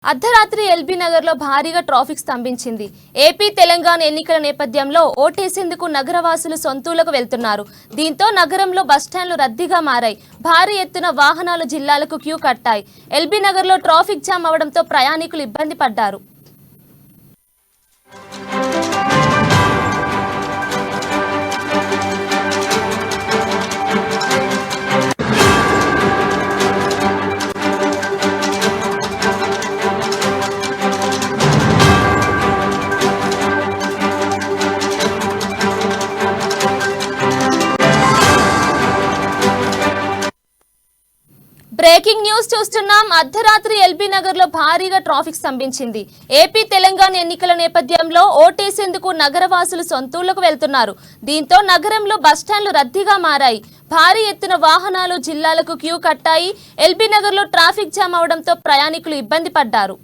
అర్ధరాత్రి ఎల్బీ నగర్ లో భారీగా ట్రాఫిక్ స్తంభించింది. ఏపీ తెలంగాణ ఎన్నికల నేపథ్యంలో ఓటేసేందుకు నగరవాసులు సొంతూలకు వెళ్తున్నారు. దీంతో నగరంలో బస్టాండ్లు రద్దీగా మారాయి. భారీ ఎత్తున వాహనాలు జిల్లాలకు క్యూ కట్టాయి. ఎల్బీ నగర్ లో ట్రాఫిక్ జామ్ అవడంతో ప్రయాణికులు ఇబ్బంది పడ్డారు. బ్రేకింగ్ న్యూస్ చూస్తున్నాం. అర్ధరాత్రి ఎల్బీ నగర్ లో భారీగా ట్రాఫిక్ స్తంభించింది. ఏపీ తెలంగాణ ఎన్నికల నేపథ్యంలో ఓటేసేందుకు నగరవాసులు సొంతూళ్లకు వెళ్తున్నారు. దీంతో నగరంలో బస్టాండ్లు రద్దీగా మారాయి. భారీ ఎత్తున వాహనాలు జిల్లాలకు క్యూ కట్టాయి. ఎల్బీ నగర్ లో ట్రాఫిక్ జామ్ అవడంతో ప్రయాణికులు ఇబ్బంది పడ్డారు.